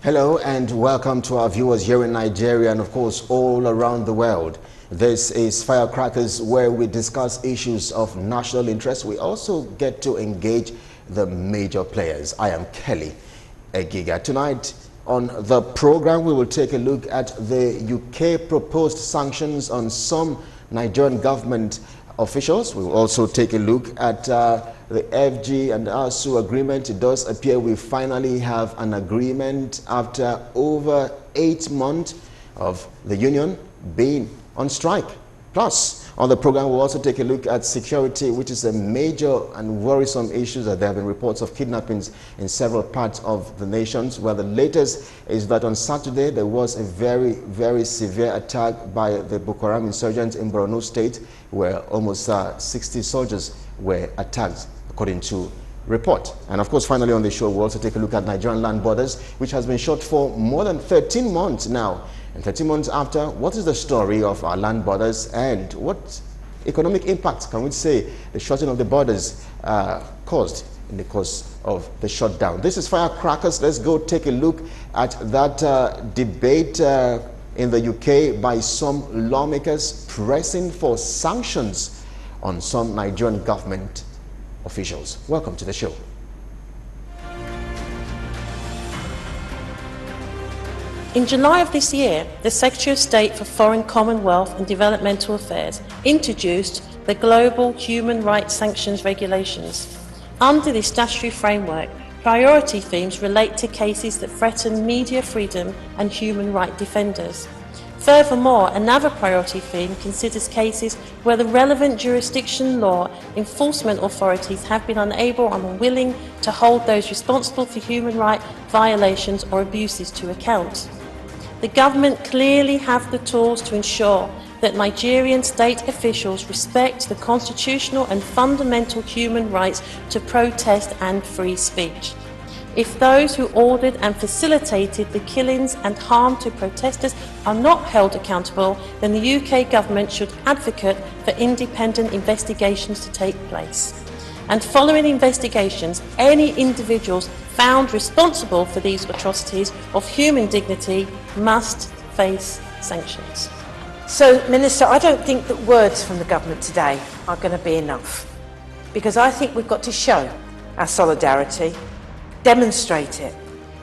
Hello and welcome to our viewers here in Nigeria and of course all around the world. This is Firecrackers, where we discuss issues of national interest. We also get to engage the major players. I am Kelly Egiga. Tonight on the program we will take a look at the UK proposed sanctions on some Nigerian government officials. We will also take a look at the FG and ASU agreement. It does appear we finally have an agreement after over 8 months of the union being on strike. Plus, on the program, we'll also take a look at security, which is a major and worrisome issue. That there have been reports of kidnappings in several parts of the nations. Well, the latest is that on Saturday, there was a very, very severe attack by the Boko Haram insurgents in Borno State, where almost 60 soldiers were attacked, according to report. And of course, finally on the show, we'll also take a look at Nigerian land borders, which has been shut for more than 13 months now. And 13 months after, what is the story of our land borders and what economic impact can we say the shutting of the borders caused in the course of the shutdown? This is Firecrackers. Let's go take a look at that debate in the UK by some lawmakers pressing for sanctions on some Nigerian government officials. Welcome to the show. In July of this year, the Secretary of State for Foreign, Commonwealth and Developmental Affairs introduced the Global Human Rights Sanctions Regulations. Under this statutory framework, priority themes relate to cases that threaten media freedom and human rights defenders. Furthermore, another priority theme considers cases where the relevant jurisdiction law enforcement authorities have been unable or unwilling to hold those responsible for human rights violations or abuses to account. The government clearly have the tools to ensure that Nigerian state officials respect the constitutional and fundamental human rights to protest and free speech. If those who ordered and facilitated the killings and harm to protesters are not held accountable, then the UK government should advocate for independent investigations to take place. And following investigations, any individuals found responsible for these atrocities of human dignity must face sanctions. So, Minister, I don't think that words from the government today are going to be enough, because I think we've got to show our solidarity, demonstrate it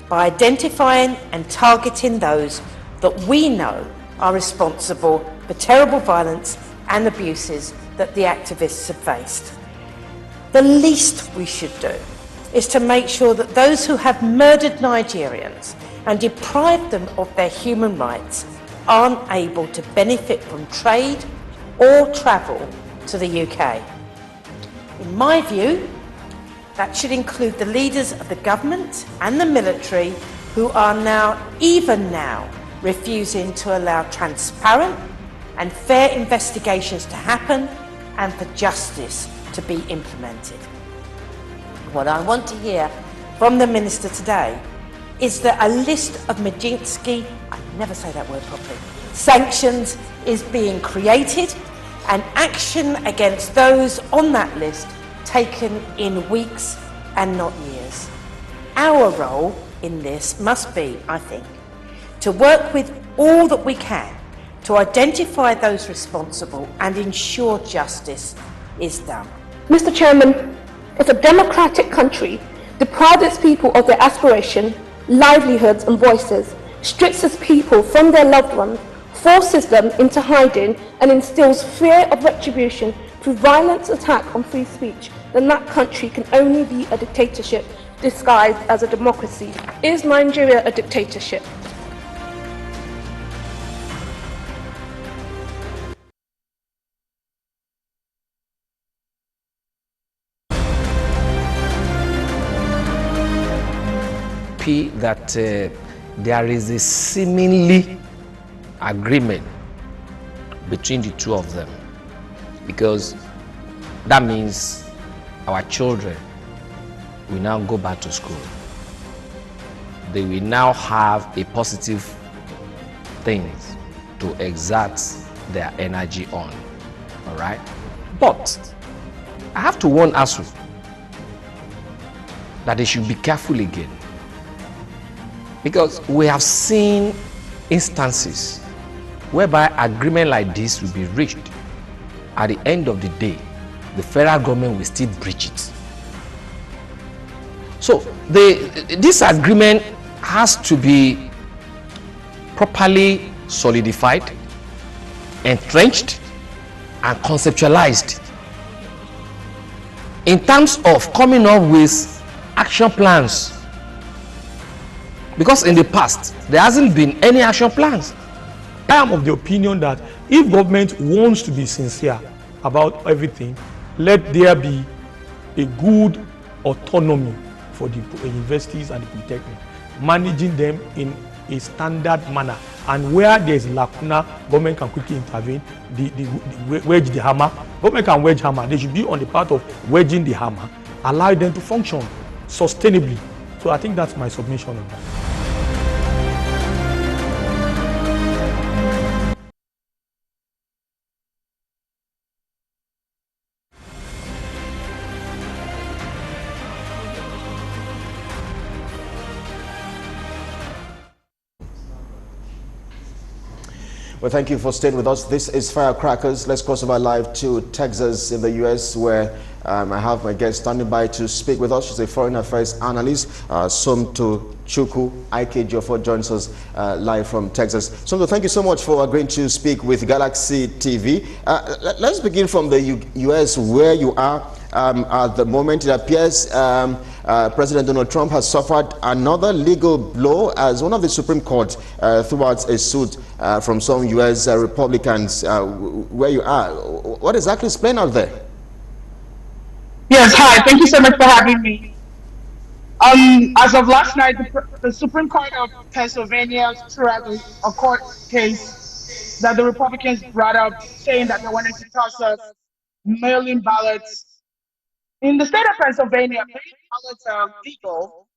by identifying and targeting those that we know are responsible for terrible violence and abuses that the activists have faced. The least we should do is to make sure that those who have murdered Nigerians and deprived them of their human rights aren't able to benefit from trade or travel to the UK. In my view, that should include the leaders of the government and the military who are even now, refusing to allow transparent and fair investigations to happen and for justice to be implemented. What I want to hear from the Minister today is that a list of Majinsky, I never say that word properly, sanctions is being created and action against those on that list taken in weeks and not years. Our role in this must be, I think, to work with all that we can to identify those responsible and ensure justice is done. Mr. Chairman, if a democratic country deprives its people of their aspiration, livelihoods and voices, strips its people from their loved ones, forces them into hiding and instills fear of retribution through violent attack on free speech, then that country can only be a dictatorship disguised as a democracy. Is Nigeria a dictatorship? That there is a seemingly agreement between the two of them, because that means our children will now go back to school. They will now have a positive things to exert their energy on. All right? But I have to warn ASU that they should be careful again. Because we have seen instances whereby agreement like this will be reached. At the end of the day, the federal government will still breach it. So this agreement has to be properly solidified, entrenched, and conceptualized in terms of coming up with action plans. Because in the past, there hasn't been any action plans. I am of the opinion that if government wants to be sincere about everything, let there be a good autonomy for the universities and the polytechnic, managing them in a standard manner, and where there is lacuna, government can quickly intervene, wedge the hammer. Government can wedge hammer. They should be on the part of wedging the hammer, allow them to function sustainably. So I think that's my submission on that. Well, thank you for staying with us. This is Firecrackers. Let's cross over live to Texas in the U.S., where I have my guest standing by to speak with us. She's a foreign affairs analyst. Somto Chukwu Ike joins us live from Texas. Somto, thank you so much for agreeing to speak with Galaxy TV. Let's begin from the U.S., where you are at the moment. It appears President Donald Trump has suffered another legal blow as one of the Supreme Court threw out a suit from some U.S. Republicans. Where you are, what exactly is playing out there? Yes, hi. Thank you so much for having me. As of last night, the Supreme Court of Pennsylvania threw out a court case that the Republicans brought up, saying that they wanted to toss up mail-in ballots. In the state of Pennsylvania, mail-in ballots are legal.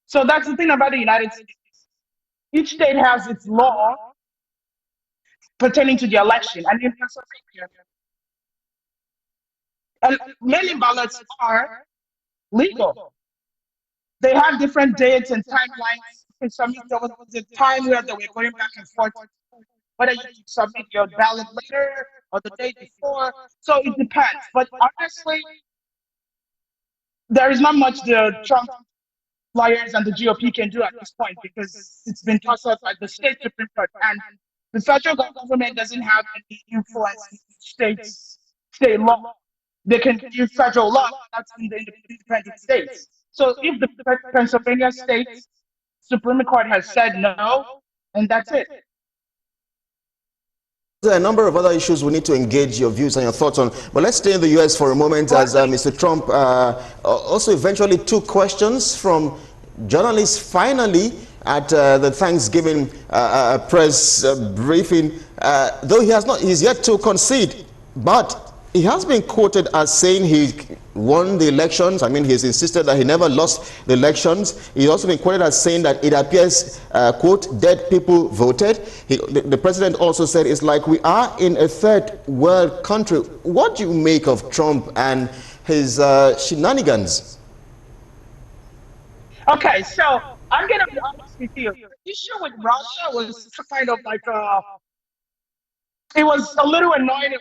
So that's the thing about the United States. Each state has its law pertaining to the election, and in Pennsylvania, mail-in ballots are legal. They have different dates and timelines. You can submit. There was a time where they were going back and forth whether you submit your ballot later or the day before. So it depends. But honestly, there is not much the Trump lawyers and the GOP can do at this point, because it's been tossed out by the state Supreme Court, and the federal government doesn't have any influence in state law. They can do federal law, that's in the independent states. So if the Pennsylvania state Supreme Court has said no, and that's it. There are a number of other issues we need to engage your views and your thoughts on, but let's stay in the U.S. for a moment, as Mr. Trump also eventually took questions from journalists finally at the Thanksgiving press briefing, though he's yet to concede, but he has been quoted as saying he won the elections. I mean, he's insisted that he never lost the elections. He's also been quoted as saying that it appears, quote, dead people voted. The president also said it's like we are in a third world country. What do you make of Trump and his shenanigans? Okay, so I'm going to be honest with you. The issue with Russia was kind of like, it was a little annoying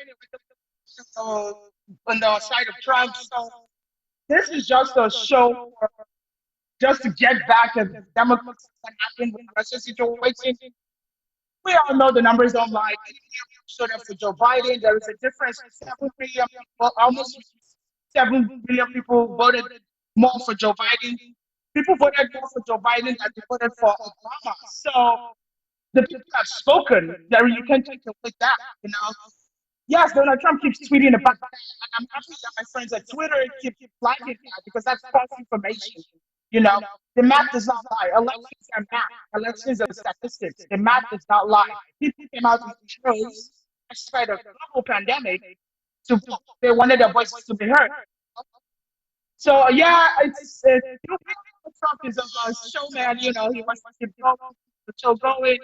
on the side of Trump. So this is just a show just to get back at the Democrats that happened with the Russia situation. We all know the numbers don't lie. Showed up for Joe Biden. There is a difference. 7 million people, almost 7 million people voted more for Joe Biden. People voted more for Joe Biden than they voted for Obama. So the people have spoken. There, you can take it with that, you know. Yes, Donald Trump keeps tweeting about that, and I'm happy that my friends at Twitter keep liking that, because that's false information. You know, the math does not lie. Elections are math. Elections are statistics. The math does not lie. People came out and chose, despite a global pandemic, to vote. They wanted their voices to be heard. So yeah, Trump is a showman. You know, he wants to keep the show going.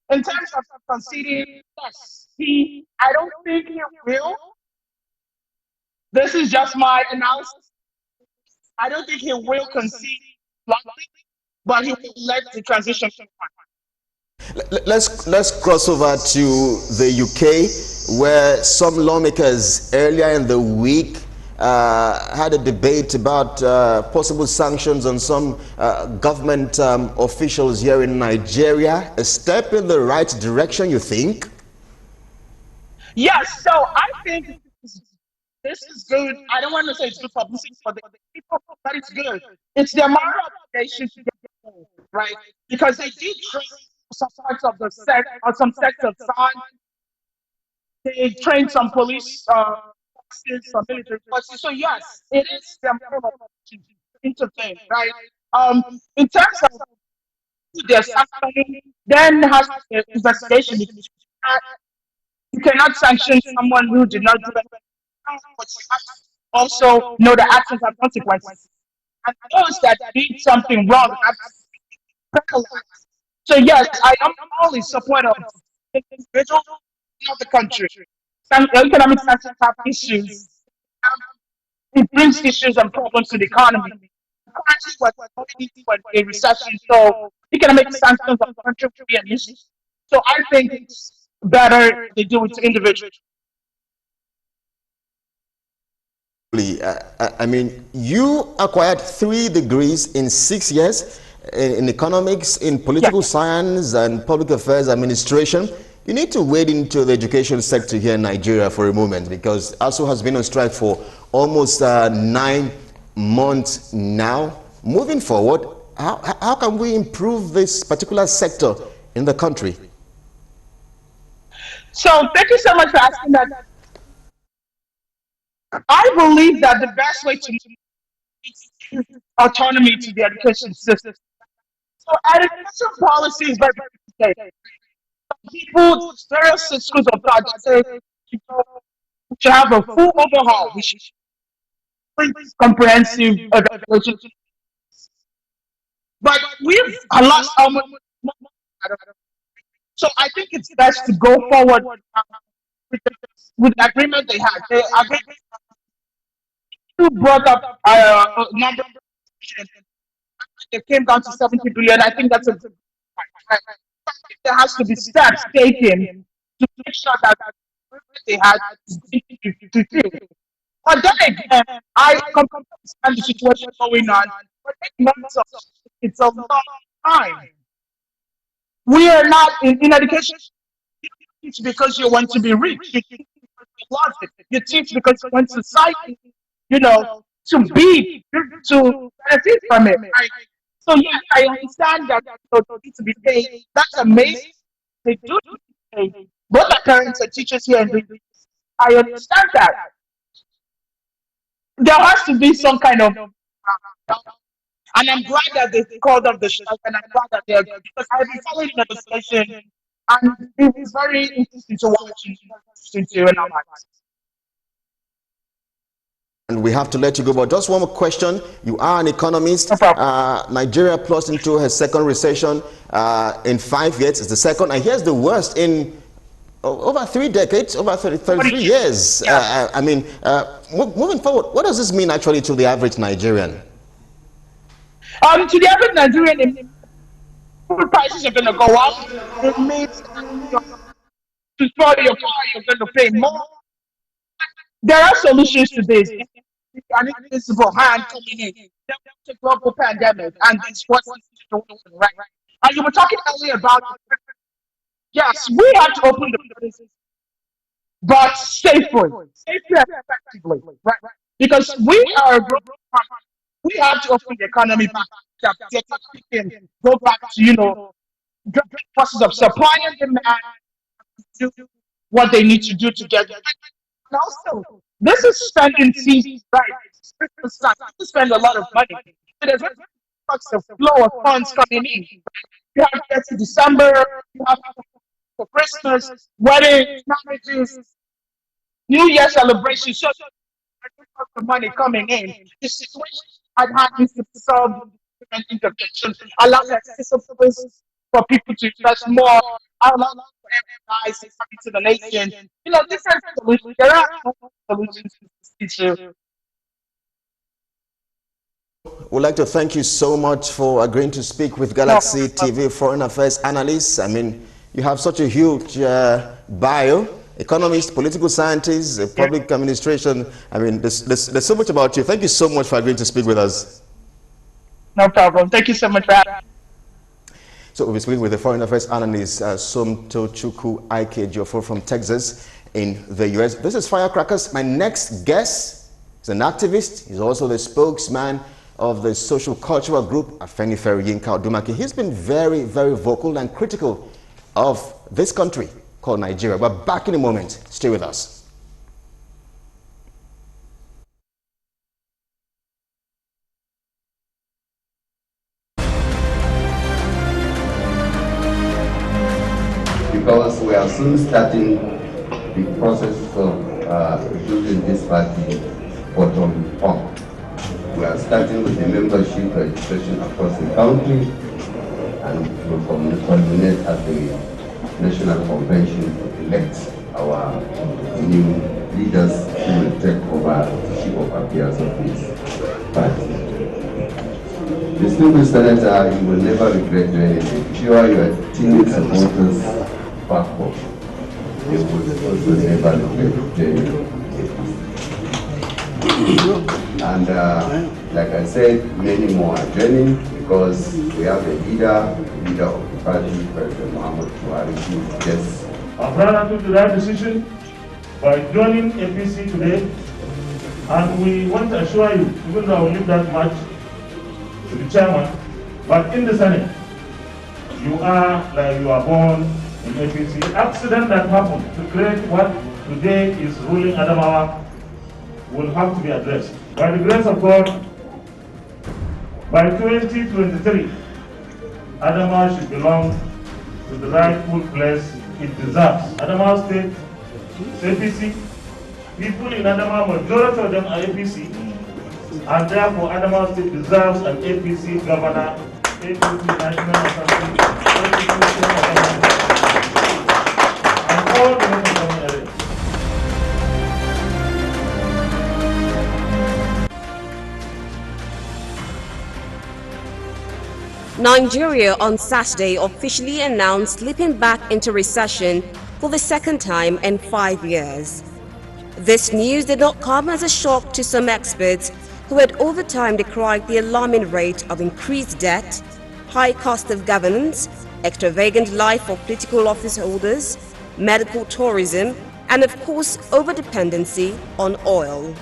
In terms of conceding, yes, I don't think he will. This is just my analysis. I don't think he will concede bluntly, but he will let the transition come on. Let's cross over to the UK, where some lawmakers earlier in the week had a debate about possible sanctions on some government officials here in Nigeria. A step in the right direction, you think? Yes, so I think this is good. I don't want to say it's good publicity for the people, but it's good. It's their moral obligation to get involved, right? Because they did train some parts of the sect or some sects of SAN. They trained some police forces, some military forces. So yes, it is their moral obligation to intervene, right? In terms of who they're sanctioning, then has the investigation. You cannot sanction someone who did not do anything, but you have to also know the actions have consequences. And those that did something wrong have to be penalized. So yes, I am all in support of the individual, not the country. Some economic sanctions have issues. It brings issues and problems to the economy. The country was already in a recession, so economic sanctions on the country would be an issue. So I think it's better they do it to individuals. I mean, you acquired 3 degrees in 6 years in economics, in political Yes. science, and public affairs administration. You need to wade into the education sector here in Nigeria for a moment, because ASU has been on strike for almost 9 months now. Moving forward, how can we improve this particular sector in the country? So thank you so much for asking that. I believe that the best way to give autonomy to the education system. So education policy is very complicated. People, various schools of thought that say you know, we should have a full overhaul. We should bring comprehensive evaluation. But we've lost almost. So I think it's best to go forward with the agreement they had. They agreed to brought up a number. It came down to 70 billion. I think that's a good point. There has to be steps taken to make sure that they had to do. But then again, I completely understand the situation going on. But 8 months of it's a long time. We are not in education. You teach because you want to be rich. You teach because you love it. You teach because you want society, to be to benefit from it. Right? So yes, I understand that need to be paid. That's amazing. They do need to be paid. Both our parents and teachers here in the I understand that. There has to be some kind of and I'm glad that they called up the strike, and I'm glad that they're because I've been following the discussion, and it was very interesting to watch and interesting to analyze. And we have to let you go, but just one more question. You are an economist. No problem. Nigeria plunged into her second recession in 5 years. It's the second, and here's the worst in over 3 decades, over 33 years. Yeah. I mean, moving forward, what does this mean actually to the average Nigerian? To the average Nigerian, food prices are going to go up. It means to spoil your car, you're going to pay more. There are solutions to this. An invisible hand coming in. There's a global pandemic, and it's what's the situation, right? And you were talking earlier about yes, we have to open the borders, but safely and effectively, right? Because we are a global economy. We have to open the economy back. That the economy can go back to different forces of supply and demand, do what they need to do to get. And also, this is spending season, right? People spend a lot of money. So there's a flow of funds coming in. You have to get to December, you have for Christmas, weddings, marriages, New Year celebrations. So the money coming in. The situation at hand is to solve different interventions, allow accessibility for people to invest more, allow for everybody to come into the nation. Different solutions. There are solutions to this issue. We'd like to thank you so much for agreeing to speak with Galaxy TV Foreign Affairs Analysts. I mean, you have such a huge bio, economist, political scientist, public administration. I mean, there's so much about you. Thank you so much for agreeing to speak with us. No problem. Thank you so much for having me. So we'll be speaking with the Foreign Affairs Analyst, Somtochukwu Ikejiofo from Texas in the US. This is Firecrackers. My next guest is an activist. He's also the spokesman of the social cultural group Afenifere Yinka Odumake. He's been very, very vocal and critical of this country called Nigeria. But back in a moment. Stay with us. Because we are soon starting the process of building this party bottom up. We are starting with the membership registration across the country, and will culminate at the National Convention to elect our new leaders who will take over the chief of affairs of this party. Distinguished Senator, you will never regret doing anything. Sure, your team supporters back home. They will also never regret doing it. And like I said, many more are joining because we have a leader of the party, President Muhammad Buhari, who just... Our brother took the right decision by joining APC today, and we want to assure you, even though I will leave that much to the chairman, but in the Senate, you are like you are born in APC. Accident that happened to create what today is ruling Adamawa will have to be addressed. By the grace of God, by 2023, Adamawa should belong to the rightful place it deserves. Adamawa State is APC. People in Adamawa, majority of them are APC, and therefore Adamawa State deserves an APC governor, APC National Assembly, and all the local government areas. Nigeria on Saturday officially announced slipping back into recession for the second time in 5 years. This news did not come as a shock to some experts who had over time decried the alarming rate of increased debt, high cost of governance, extravagant life of political office holders, medical tourism, and of course over-dependency on oil.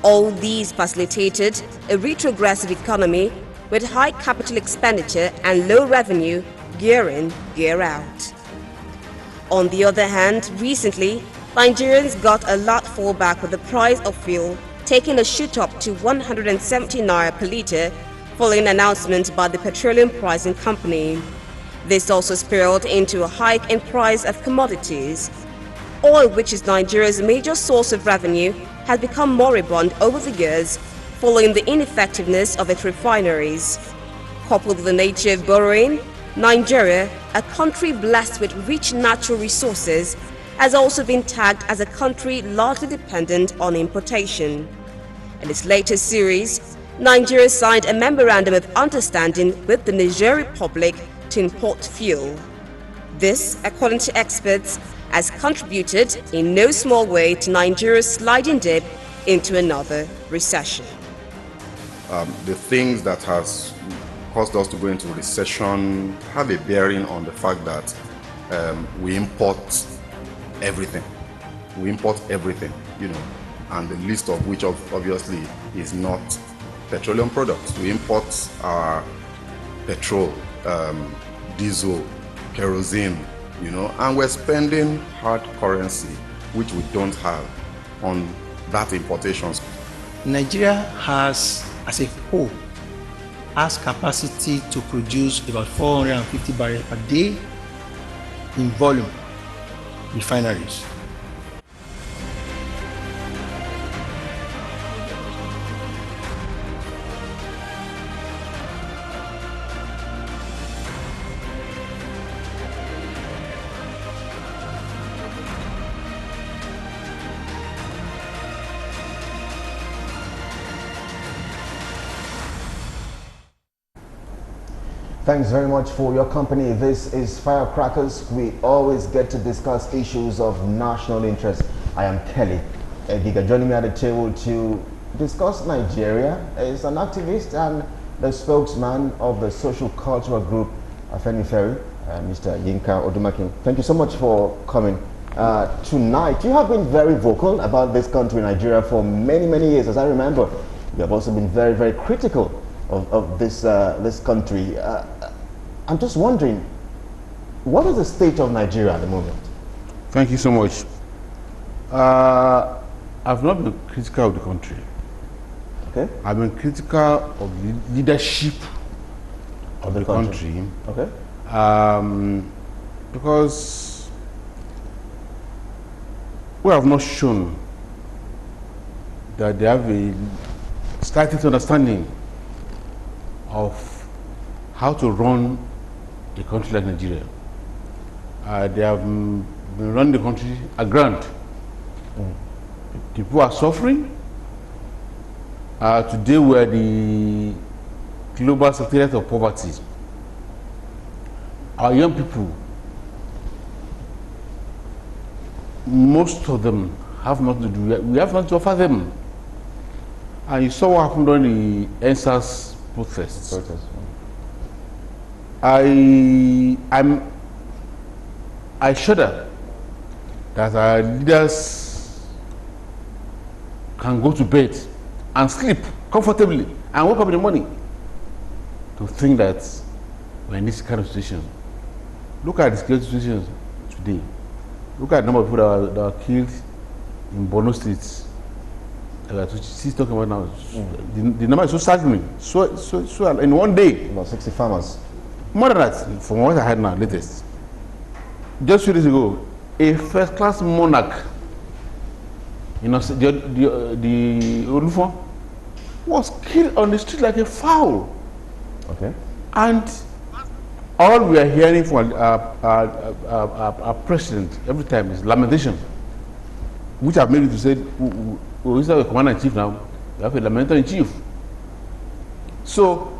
All these facilitated a retrogressive economy with high capital expenditure and low revenue year in, year out. On the other hand, recently, Nigerians got a lot fallback with the price of fuel taking a shoot up to 170 naira per litre following announcement by the petroleum pricing company. This also spiraled into a hike in price of commodities. Oil, which is Nigeria's major source of revenue, has become moribund over the years following the ineffectiveness of its refineries. Coupled with the nature of borrowing, Nigeria, a country blessed with rich natural resources, has also been tagged as a country largely dependent on importation. In its latest series, Nigeria signed a memorandum of understanding with the Niger Republic to import fuel. This, according to experts, has contributed in no small way to Nigeria's sliding dip into another recession. The things that has caused us to go into recession have a bearing on the fact that we import everything. We import everything, you know, and the list of which obviously is not petroleum products. We import our petrol, diesel, kerosene, you know, and we're spending hard currency, which we don't have on that importations. Nigeria has, as a whole, has capacity to produce about 450 barrels per day in volume refineries. Thanks very much for your company. This is Firecrackers. We always get to discuss issues of national interest. I am Kelly Egiga. Joining me at the table to discuss Nigeria is an activist and the spokesman of the social cultural group Afenifere, Mr. Yinka Odumakin. Thank you so much for coming tonight. You have been very vocal about this country, Nigeria, for many, many years. As I remember, you have also been very, very critical of this country. I'm just wondering, what is the state of Nigeria at the moment? Thank you so much. I've not been critical of the country. Okay. I've been critical of the leadership of the country. Okay. Because we have not shown that they have a slight understanding of how to run a country like Nigeria. They have been running the country aground. People are suffering. Today we are the global secretariat of poverty. Our young people, most of them have nothing to do. We have nothing to offer them. And you saw what happened during the NSAS protests. I shudder that our leaders can go to bed and sleep comfortably and wake up in the morning to think that we're in this kind of situation. Look at the security situation today. Look at the number of people that are killed in Borno State. She's talking about now. The number is so staggering. So in one day, about 60 farmers. More than that, from what I heard now, latest. Just 2 days ago, a first-class monarch, you know, the Olufon, was killed on the street like a fowl. Okay. And all we are hearing from our president every time is lamentation, which I've made it to say, instead of a commander-in-chief now, we have a lamenter-in-chief. So,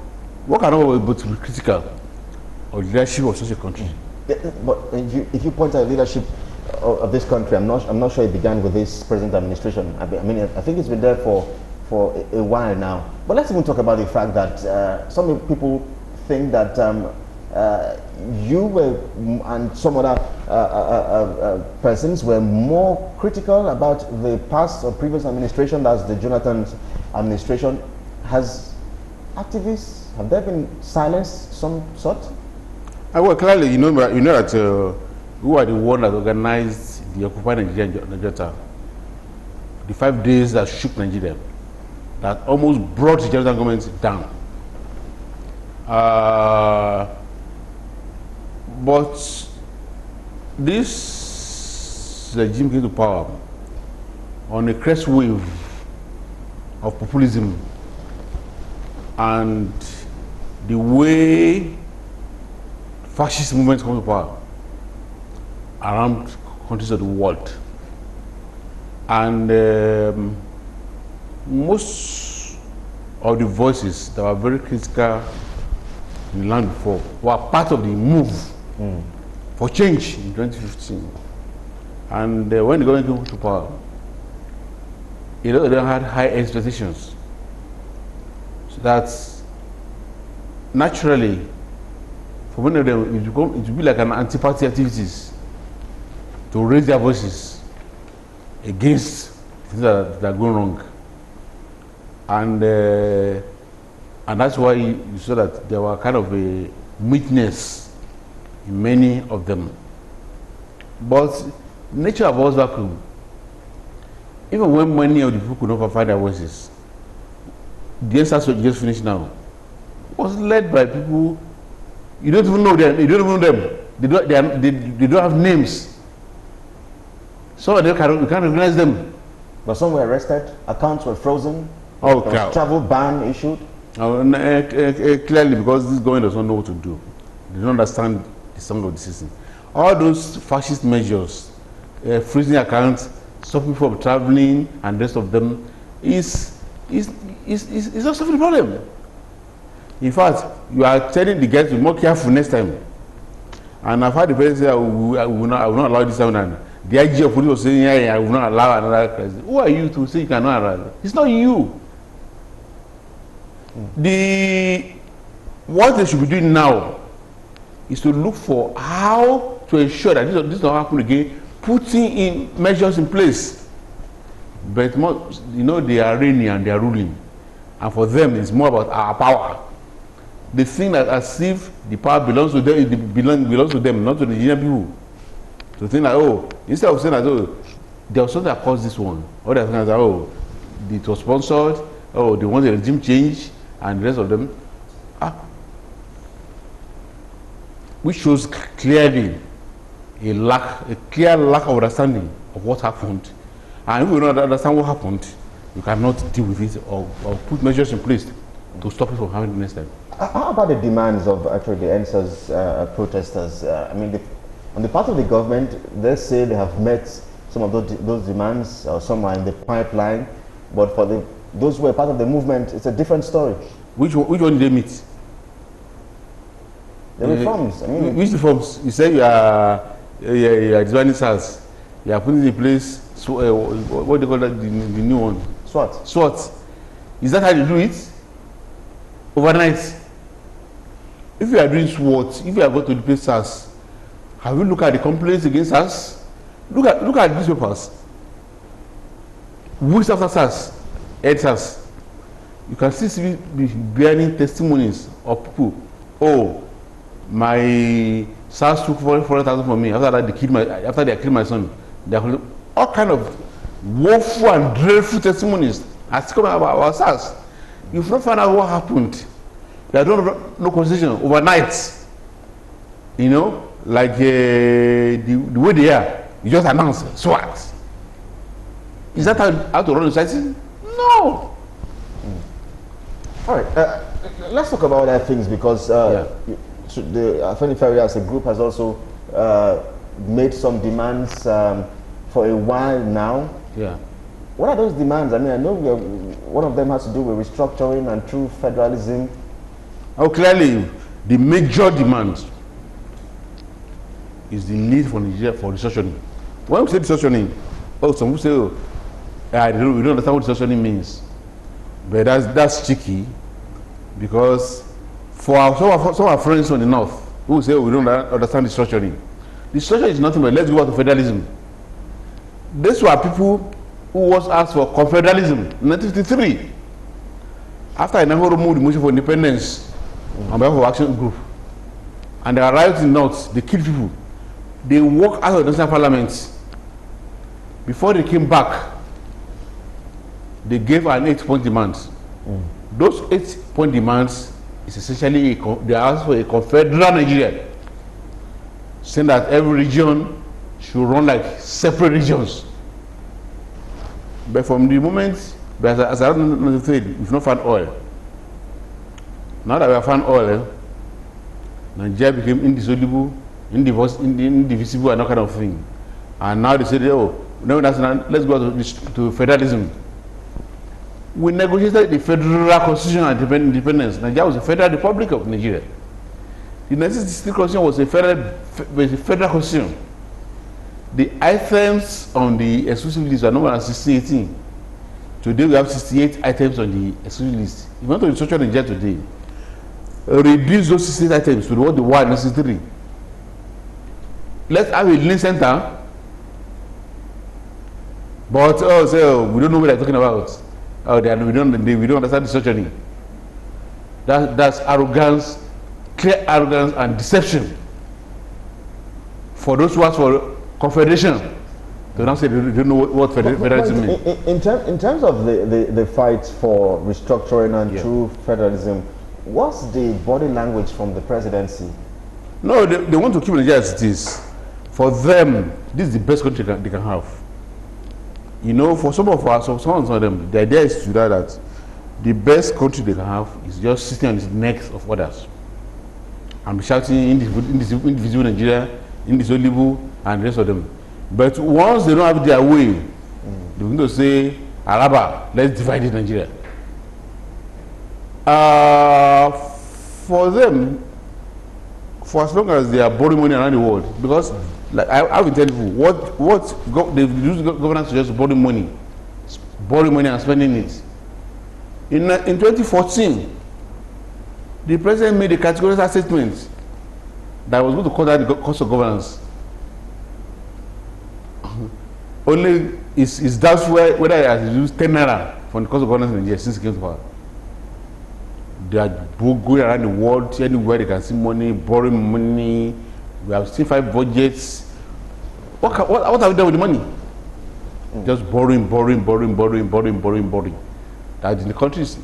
what can I be to be critical of leadership of such a country? Yeah, but if you point at leadership of this country, I'm not sure it began with this present administration. I mean, I think it's been there for a while now. But let's even talk about the fact that some people think that you were and some other persons were more critical about the past or previous administration, that's the Jonathan administration. Has activists, have there been silenced some sort? Well, clearly, you know that who are the one that organized the Occupy Nigeria, the 5 days that shook Nigeria, that almost brought the Jonathan government down. But this regime came to power on a crest wave of populism, and the way fascist movements come to power around countries of the world. And most of the voices that were very critical in the land before were part of the move for change in 2015. And when the government came to power, they had high expectations. So that naturally, for many of them, it would be like an anti-party activities to raise their voices against things that are going wrong. And that's why you saw that there were kind of a weakness in many of them. But nature of us vacuum, even when many of the people could not find their voices, the answers we just finished now was led by people you don't even know them. You don't even know them. They don't have names. So you can't recognize them. But some were arrested. Accounts were frozen. Okay. Travel ban issued. Clearly, because this government does not know what to do. They don't understand the song of the system. All those fascist measures, freezing accounts, stopping people from traveling, and the rest of them is not solving the problem. In fact, you are telling the guys to be more careful next time. And I've had the president say, I will not allow this one. And the IG of police was saying, yeah, I will not allow another crisis. Who are you to say you cannot allow? It's not you. What they should be doing now is to look for how to ensure that this does not happen again, putting in measures in place. But they are reigning and they are ruling. And for them, it's more about our power. They think that as if the power belongs to them, it belongs to them, not to the Nigerian people. To think that, instead of saying that, there was something that caused this one. Or they think that, it was sponsored, they want a regime change, and the rest of them. Which shows clearly a clear lack of understanding of what happened. And if we don't understand what happened, you cannot deal with it or put measures in place to stop it from happening next time. How about the demands of actually the NSAS protesters? On the part of the government, they say they have met some of those demands, or some are in the pipeline, but for those who are part of the movement, it's a different story. Which one did they meet? The reforms. Which reforms? You say you are designing SARS. You are putting in place, what do you call that, the new one? SWAT. Is that how you do it? Overnight. If you are doing SWAT, if you are going to replace SARS, have you looked at the complaints against SARS? Look at these papers. Weeks after SARS, SARS, you can still be bearing testimonies of people. My SARS took 400,000 from me. After that, after they killed my son. They have all kind of woeful and dreadful testimonies as come about SARS. You've not found out what happened. There are no conversation overnight. Like the way they are. You just announce SWAT. Is that how to run the society? No. All right. Let's talk about other things, because the Firecrackers as a group has also made some demands for a while now. Yeah. What are those demands? I know one of them has to do with restructuring and true federalism. Clearly, the major demand is the need for Nigeria for restructuring. When we say restructuring, some people say, we don't understand what restructuring means. But that's tricky, because for some of our friends on the north who say we don't understand restructuring. Restructuring is nothing but let's go back to federalism. These were people who was asked for confederalism in 1953. After Inahoro moved the motion for independence on behalf of Action Group, and they arrived in the north, they killed people. They walked out of the national parliament. Before they came back, they gave an 8-point demand. Those 8-point demands is essentially they asked for a confederal Nigeria, saying that every region should run like separate regions. But from the moment, as I said, we've not found oil. Now that we have found oil, Nigeria became indissoluble, indivisible, and that kind of thing. And now they said, let's go to federalism. We negotiated the federal constitution and independence. Nigeria was a federal republic of Nigeria. The 1963 constitution was a federal constitution. The items on the exclusive list are numbered as 1618. Today we have 68 items on the exclusive list. If you want to restructure Nigeria today, reduce those 68 items to what they were necessary. Let's have a learning center. But we don't know what they're talking about. We don't understand restructuring. That's arrogance, clear arrogance and deception. For those who ask for confederation, they don't say they don't know what federalism means. In terms of the fight for restructuring and true federalism, what's the body language from the presidency? No, they want to keep Nigeria as it is. For them, this is the best country they can have. For some of them, the idea is that the best country they can have is just sitting on the necks of others and be shouting indivisible Nigeria, indissoluble, and the rest of them. But once they don't have their way, they're going to say, Araba, let's divide Nigeria. For them, for as long as they are borrowing money around the world, because like I will tell you they use governance to just borrow money and spending it. In 2014, the president made a categorical statement that was going to call that the cost of governance. Only is doubtful whether he has used 10 naira from the cost of governance in Nigeria since he came to power. They are going around the world, anywhere they can see money, borrowing money. We have seen 5 budgets. What have we done with the money? Just borrowing. That in the countries,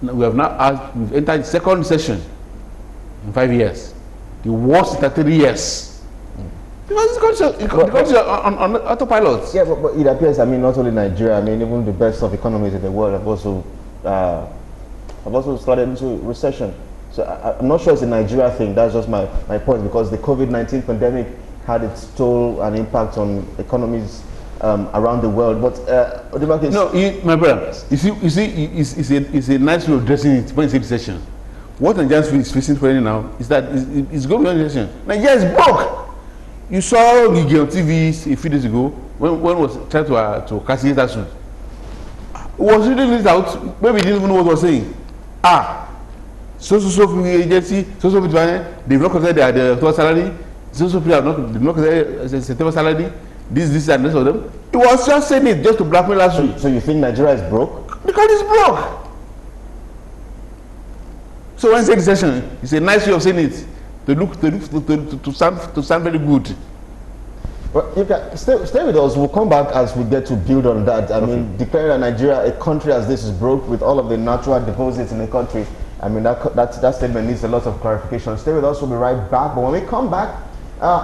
we've entered the second recession in 5 years. The worst in 30 years. Because the country on autopilot. Yeah, but it appears, I mean, not only Nigeria, I mean, even the best of economies in the world have also started into recession. So I'm not sure it's a Nigeria thing. That's just my point, because the COVID-19 pandemic had its toll and impact on economies around the world. But no, my brother, you see, it's a nice way of addressing it when you say recession. What Nigeria is facing for now is that it's going beyond recession. Nigeria is broke. You saw Egiga on TV a few days ago when was trying to castigate that suit. It was reading it out. Maybe he didn't even know what he was saying. So agency, they've not considered their total salary. People have not considered September salary. This and this of them. He was just saying it just to blackmail us. So you think Nigeria is broke? Because it's broke. So when you say recession, it's a nice way of saying it. To sound very good. Well, you can stay with us. We'll come back as we get to build on that. I mean, declaring that Nigeria, a country as this, is broke with all of the natural deposits in the country. I mean, that statement needs a lot of clarification. Stay with us. We'll be right back. But when we come back,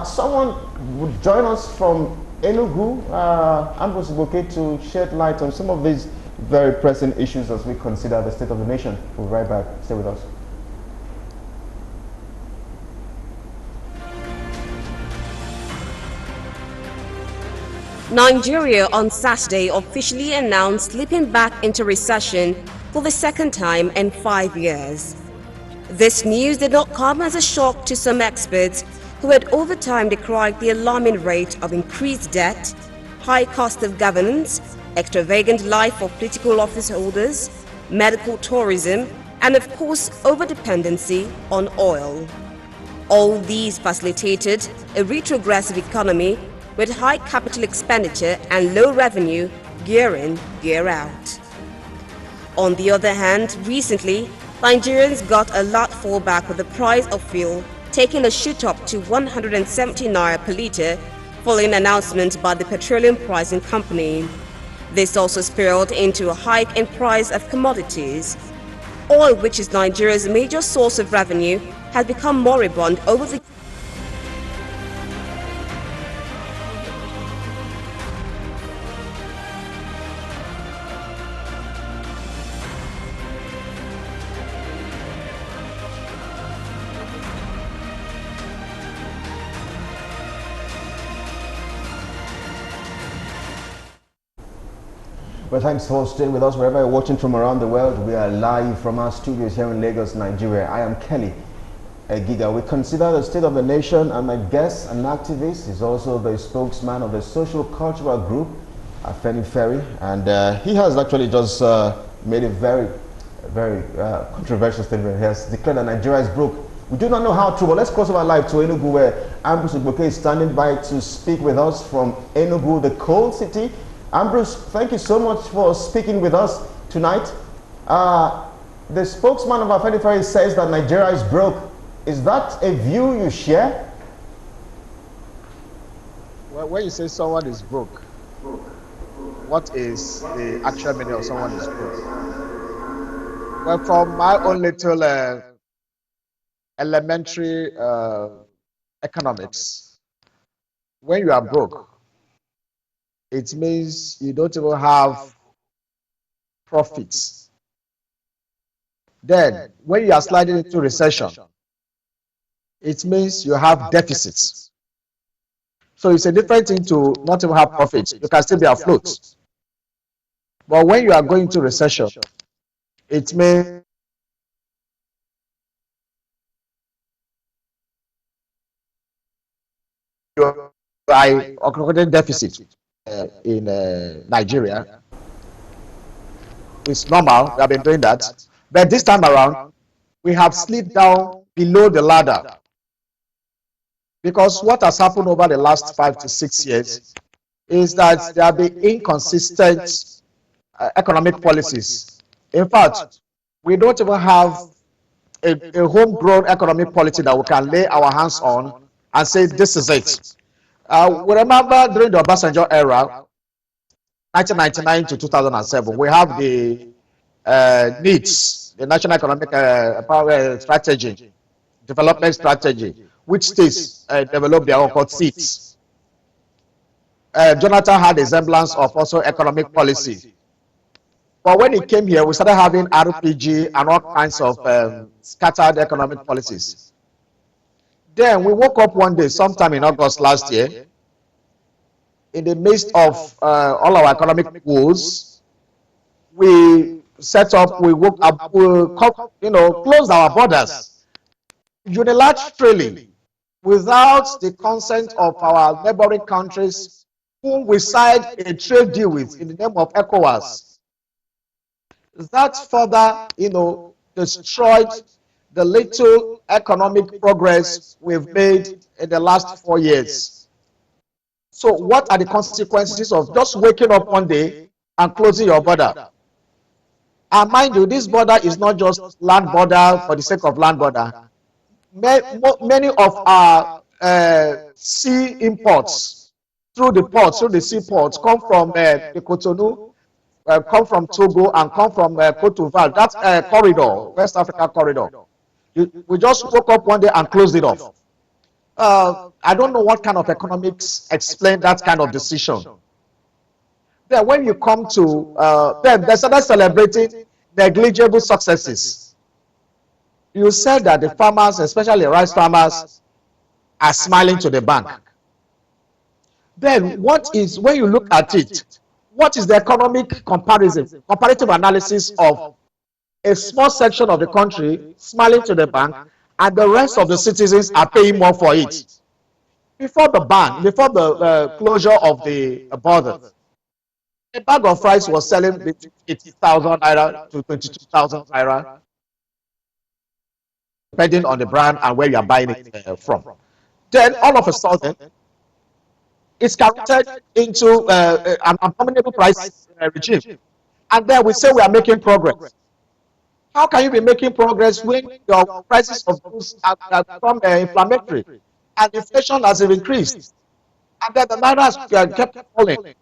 someone would join us from Enugu, Ambrose Iboke, to shed light on some of these very pressing issues as we consider the state of the nation. We'll be right back. Stay with us. Nigeria on Saturday officially announced slipping back into recession for the second time in 5 years. This news did not come as a shock to some experts who had over time decried the alarming rate of increased debt, high cost of governance, extravagant life of political office holders, medical tourism, and of course over-dependency on oil. All these facilitated a retrogressive economy with high capital expenditure and low revenue year in, year out. On the other hand, recently, Nigerians got a lot fallback with the price of fuel taking a shoot up to 170 naira per litre following announcement by the petroleum pricing company. This also spiraled into a hike in price of commodities. Oil, which is Nigeria's major source of revenue, has become moribund over the Well, thanks for staying with us wherever you're watching from around the world. We are live from our studios here in Lagos, Nigeria. I am Kelly Egiga. We consider the state of the nation, and my guest, an activist, is also the spokesman of the social cultural group, Firecrackers, and he has actually just made a very controversial statement. He has declared that Nigeria is broke. We do not know how true, but let's cross over live to Enugu, where Ambrose Iboke is standing by to speak with us from Enugu, the coal city. Ambrose, thank you so much for speaking with us tonight. The spokesman of Firecrackers says that Nigeria is broke. Is that a view you share? Well, when you say someone is broke, what is the actual meaning of someone is broke? Well, from my own little elementary economics, when you are broke, it means you don't even have profits. Then, when you are sliding into recession, it means you have deficits. So it's a different thing to not even have profits. You can still be afloat. But when you are going into recession, it means I accommodating deficit in Nigeria. It's normal. We have been doing that. But this time around, we have slipped down below the ladder. Because what has happened over the last 5 to 6 years is that there have been inconsistent economic policies. In fact, we don't even have a homegrown economic policy that we can lay our hands on and say, this is it. We remember during the Obasanjo era, 1999 to 2007, we have the NEEDS, the National Economic Power Strategy, Development Strategy, which states developed their own called seats. Jonathan had a semblance of also economic policy. But when he came here, we started having RPG and all kinds of scattered economic policies. Then we woke up one day, sometime in August last year, in the midst of all our economic woes, we set up, we woke up, we closed our borders unilaterally without the consent of our neighboring countries whom we signed a trade deal with in the name of ECOWAS. That further, destroyed the little economic progress we've made in the last 4 years. So what are the consequences of just waking up one day and closing your border? And mind you, this border is not just land border for the sake of land border. Many of our sea imports through the ports, through the seaports, come from the Cotonou, come from Togo, and come from Cote d'Ivoire. That corridor, West Africa corridor. We just woke up one day and closed it off. I don't know what kind of economics explain that kind of decision. Then when you come to, then they started celebrating negligible successes. You said that the farmers, especially rice farmers, are smiling to the bank. Then what is, when you look at it, what is the economic comparative analysis of a small section of the country smiling to the bank and the rest of the citizens are paying more for it? Before the ban, before the closure of the border, a bag of rice was selling between 80,000 naira to 22,000 naira, depending on the brand and where you are buying it from. Then all of a sudden, it's converted into an abominable price regime. And then we say we are making progress. How can you be making progress when your prices of goods have become inflammatory and inflation has increased? And then the naira has kept falling.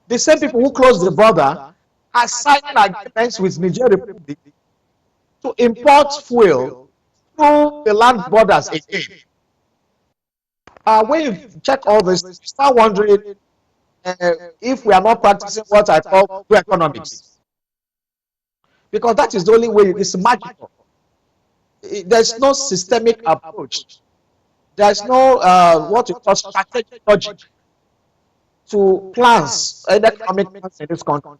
The same people who closed the border are signing agreements with Niger Republic to import fuel through the land borders again. When you check all this, you start wondering if we are not practicing what I call true economics. Because that is the only way. It's magical. There's no systemic approach. There's no what you call strategic logic to plans, economic plans in this country.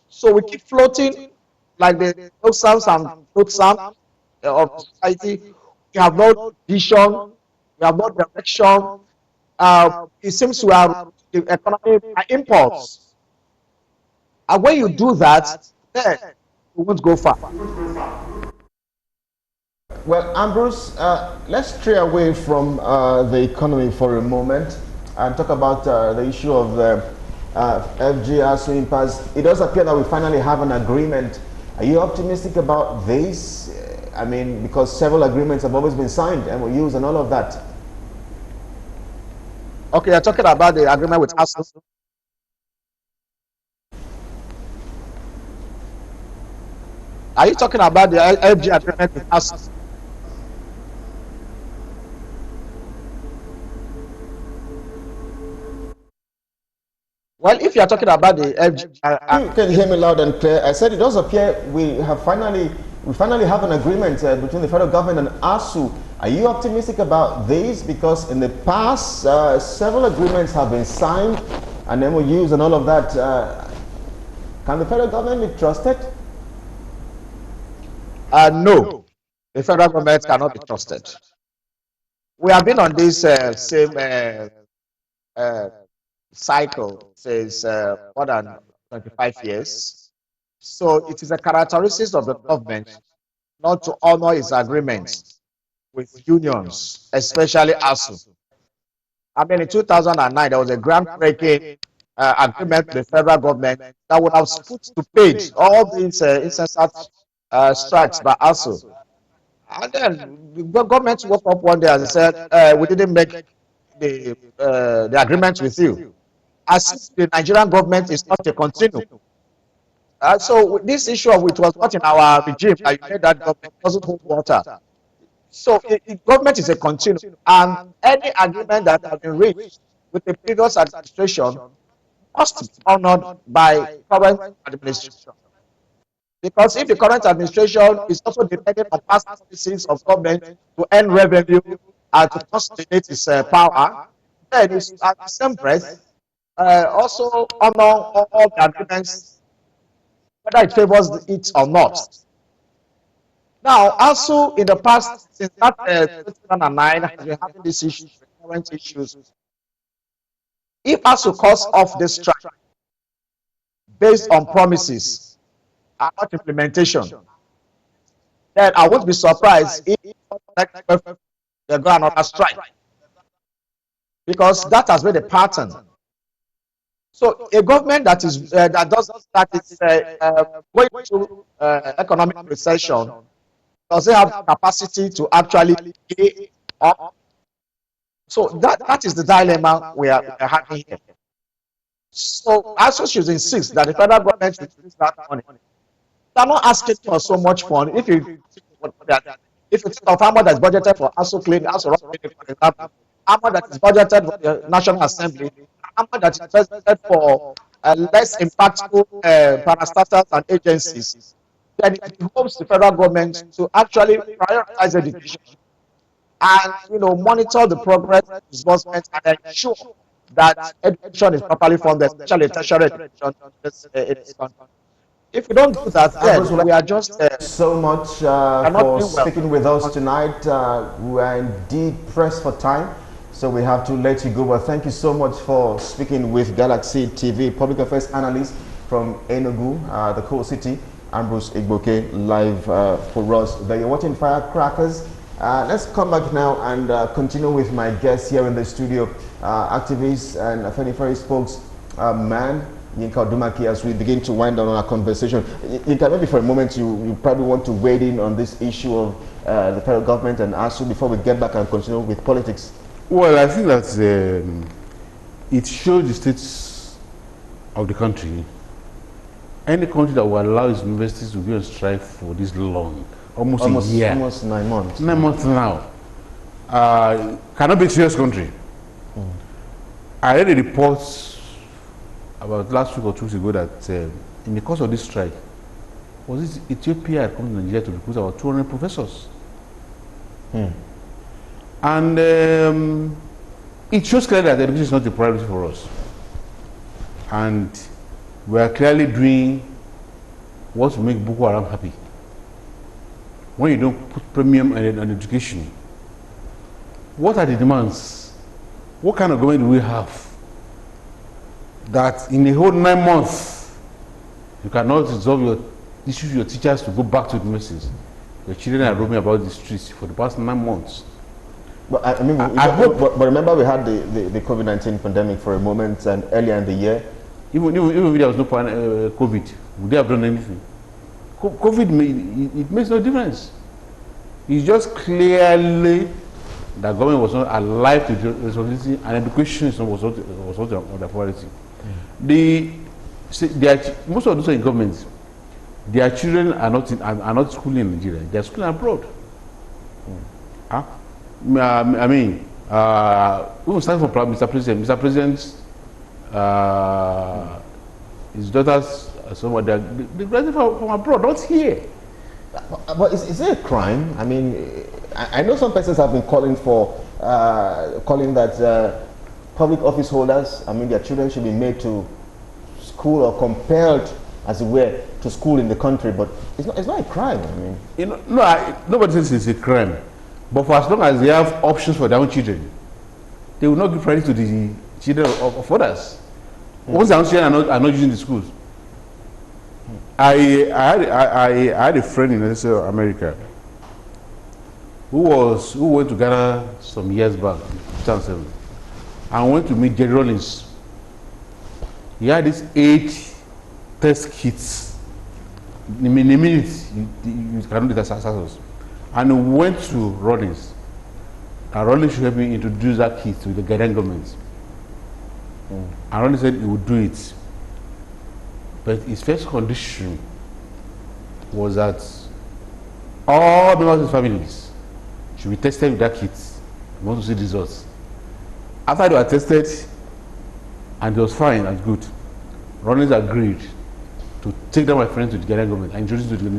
So we keep floating like the Oxams and Oxam of society. We have no vision, we have no direction. It seems we are the economy by impulse. And when you do that, then we won't go far. Well, Ambrose, let's stray away from the economy for a moment and talk about the issue of the FGR impasse. It does appear that we finally have an agreement. Are you optimistic about this? I mean, because several agreements have always been signed, MOUs and all of that. Okay, you're talking about the agreement with us. Are you talking about the FG agreement with us? Well, if you are talking about the FG, you can hear me loud and clear. I said it does appear we finally have an agreement between the federal government and ASU. Are you optimistic about this? Because in the past, several agreements have been signed and MOUs and all of that. Can the federal government be trusted? No, the federal government cannot be trusted. we have been on this same cycle since more than 25 years. So it is a characteristic of the government not to honor its agreements with unions, especially ASU. I mean, in 2009, there was a groundbreaking agreement with the federal government that would have put to paid all these incessant strikes by ASU. And then the government woke up one day and said, we didn't make the agreement with you. As if the Nigerian government is not a continuum. So this issue of it was not in our regime that you made that government doesn't hold water. So government is a continuum, and any agreement that has been reached with the previous administration must be honored by current administration. Because if the current administration is also dependent on past policies of government to earn revenue and to consolidate its power, then it's at the same breath also honor all the agreements, whether it favors it or not. Now, also in the past, since that 2009, has been having these issues, current issues. If ASU calls off this strike based on promises and not implementation, then I won't be surprised if they go another strike, because that has been the pattern. So a government that is going through economic recession, does it have capacity to actually pay up? So that is the dilemma we are having here. So ASU should insist that the federal government should use that money. They're not asking for so much fund. If you think of how much that's budgeted for ASU cleaning, ASU rock cleaning, for example, how much that is budgeted for the National Assembly, how much that is budgeted for less impactful parastatals and agencies, then it behoves the federal government to actually prioritize education and monitor the progress of disbursement and ensure that education is properly funded, especially tertiary education in this country. If we don't do that, then we are just so much for speaking with us tonight. We are indeed pressed for time, so we have to let you go. But thank you so much for speaking with Galaxy TV public affairs analyst from Enugu, the coal city, Ambrose Igboke, live for us. There you're watching Firecrackers. Let's come back now and continue with my guests here in the studio, activist and Afenifere spokesman, Yinka Odumaki, as we begin to wind down on our conversation. Yinka, maybe for a moment you probably want to wade in on this issue of the federal government and ASU before we get back and continue with politics. Well, I think that it shows the states of the country. Any country that will allow its universities to be on strike for this long, almost a year. Almost 9 months. 9 months now. Cannot be a serious country. I read a report about last week or 2 weeks ago that in the course of this strike, was it Ethiopia had come to Nigeria to recruit about 200 professors. And it shows clearly that education is not a priority for us. And we are clearly doing what will make Boko Haram happy. When you don't put premium on education, what are the demands? What kind of government do we have that in a whole 9 months you cannot resolve your issues with your teachers to go back to the universities? Your children are roaming about the streets for the past 9 months. But I mean, but remember we had the COVID-19 pandemic for a moment, and earlier in the year, even if there was no COVID, would they have done anything? COVID it makes no difference. It's just clearly that government was not alive to the responsibility, and education was not on the priority. Most of those in government, their children are not schooling in Nigeria; they are schooling abroad. I mean, we will start from Mr. President. Mr. President, his daughters, they graduated from abroad, not here. But is it a crime? I mean, I know some persons have been calling that public office holders, I mean, their children should be made to school or compelled, as it were, to school in the country. But it's not a crime. I mean, nobody says it's a crime. But for as long as they have options for their own children, they will not give priority to the children of others. Once their own children are not using the schools. I had a friend in America who went to Ghana some years back, 2007, and went to meet Jerry Rollins. He had these 8 test kits. In a minute, you cannot do the successes. And he went to Rollins. And Rollins should help me introduce that kit to the Ghanaian government. And Rollins said he would do it. But his first condition was that all members of his families should be tested with that kit. He wants to see results. After they were tested and it was fine and good, Rollins agreed to take down my friend to the Ghanaian government and introduce him to the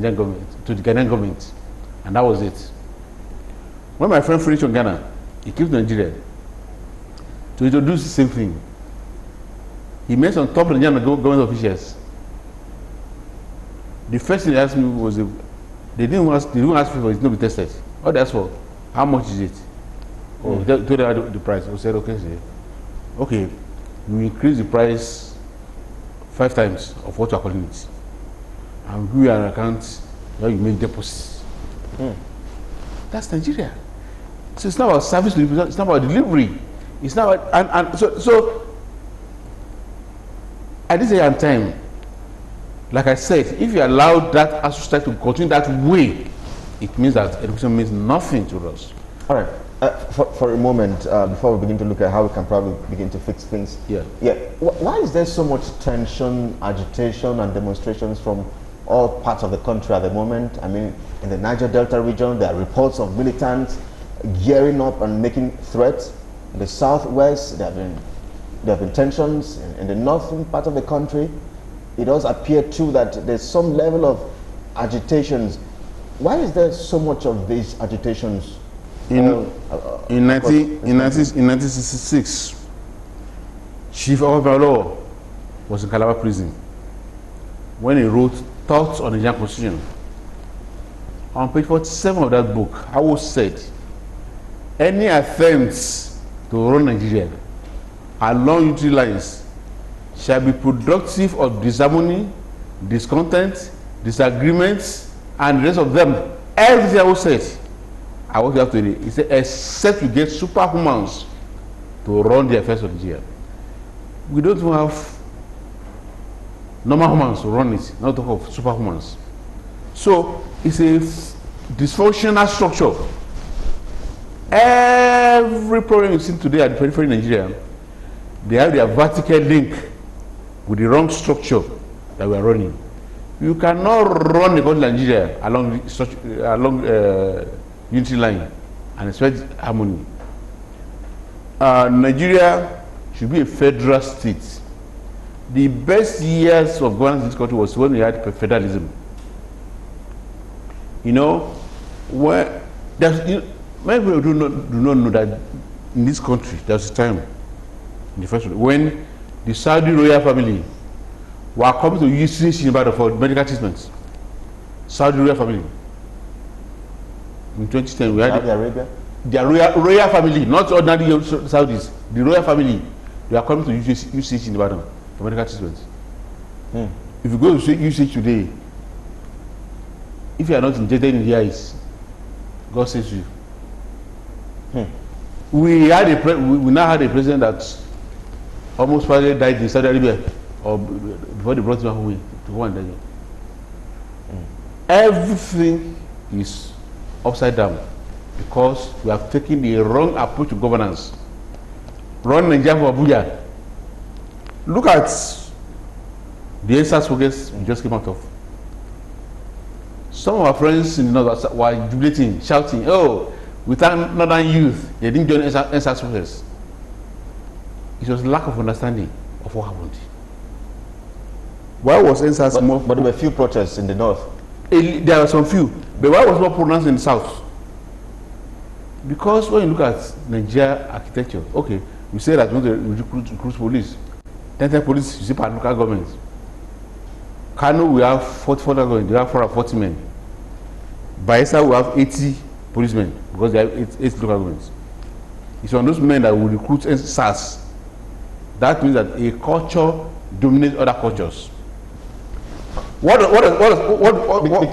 Ghanaian government. And that was it. When my friend finished on Ghana, he came to Nigeria to introduce the same thing. He met some top Nigerian government officials. The first thing they asked me was, they didn't ask me for it to be tested. All they asked for, how much is it? Or they told them the price. We said, okay, we increase the price 5 times of what you are calling it. And we are an account where you make deposits. That's Nigeria. So it's not about service to people, it's not about delivery. It's not about, so at this time, like I said, if you allow that society to continue that way, it means that education means nothing to us. All right. For a moment, before we begin to look at how we can probably begin to fix things. Why is there so much tension, agitation, and demonstrations from all parts of the country at the moment? I mean, in the Niger Delta region, there are reports of militants gearing up and making threats. In the southwest, there have been tensions. In the northern part of the country, it does appear too that there's some level of agitations. Why is there so much of these agitations? In 1966, Chief Obafemi was in Calabar prison when he wrote Thoughts on the Nigerian Constitution. On page 47 of that book, Awo said, any attempts to run Nigeria along unity lines shall be productive of disharmony, discontent, disagreements, and the rest of them. Everything Awo said. I want you have to read. He said, except you get superhumans to run the affairs of Nigeria. We don't have normal humans to run it, not talk of superhumans. So it's a dysfunctional structure. Every problem you see today at the periphery in Nigeria, they have their vertical link with the wrong structure that we are running. You cannot run the country Nigeria along unity line and expect harmony. Nigeria should be a federal state. The best years of governance in this country was when we had federalism. You know, where many people do not know that in this country there was a time in the first when the Saudi royal family were coming to UCH in Ibadan for medical treatments. Saudi royal family. In 2010, we had Saudi Arabia? The royal family, not ordinary Saudis. The royal family, they are coming to UCH in Ibadan for medical treatments. If you go to UCH today, if you are not injected in the eyes, God saves you. We now had a president that almost probably died in Saudi Arabia, or before they brought him home to go and die. Everything is upside down because we have taken the wrong approach to governance. Run Nigeria for Abuja. Look at the ESAS focus we just came out of. Some of our friends in the north were jubilating, shouting, oh, without northern youth, they didn't join ESAS focus. It was lack of understanding of what happened. Why was ESAS more? But there were few protests in the north. There were some few, but why was more pronounced in the south? Because when you look at Nigeria architecture, okay, we say that we want to recruit police. Then police, you see, per local government. Kano, we have 44 government, we have 440 men. Bayelsa, we have 80 policemen because they have eight local governments. It's one of those men that will recruit SARS. That means that a culture dominates other cultures.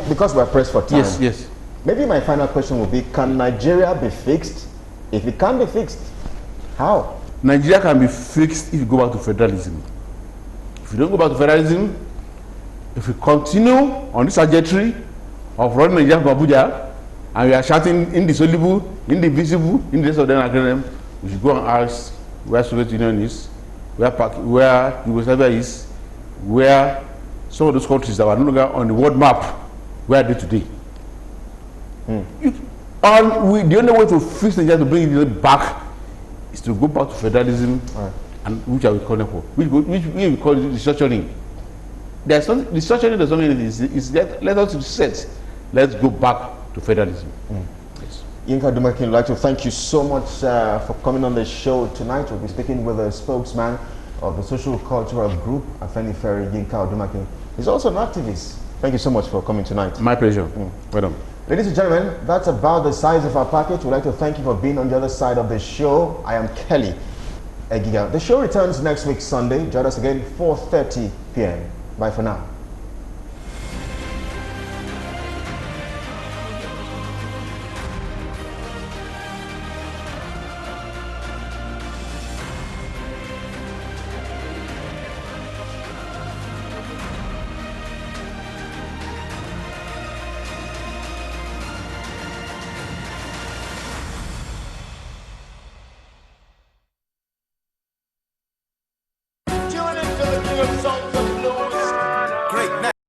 Because we're pressed for time. Yes, yes. Maybe my final question will be, can Nigeria be fixed? If it can be fixed, how? Nigeria can be fixed if you go back to federalism. If you don't go back to federalism, if we continue on this trajectory of running Nigeria from Abuja, and we are shouting indissoluble, indivisible, in the rest of the acronym, we should go and ask where Soviet Union is, where Yugoslavia is, where some of those countries that are no longer on the world map, where are they today? The only way to fix Nigeria, to bring it back, is to go back to federalism, and which I will call it for, which we call it restructuring. There's not restructuring does not mean anything. Let us reset. Let's go back to federalism. Yes. Yinka Dumakin, I'd like to thank you so much for coming on the show tonight. We'll be speaking with a spokesman of the social cultural group, Afenifere, Yinka Dumakin. He's also an activist. Thank you so much for coming tonight. My pleasure. Well done. Ladies and gentlemen, that's about the size of our package. We'd like to thank you for being on the other side of the show. I am Kelly Egiga. The show returns next week, Sunday. Join us again, 4:30 p.m. Bye for now.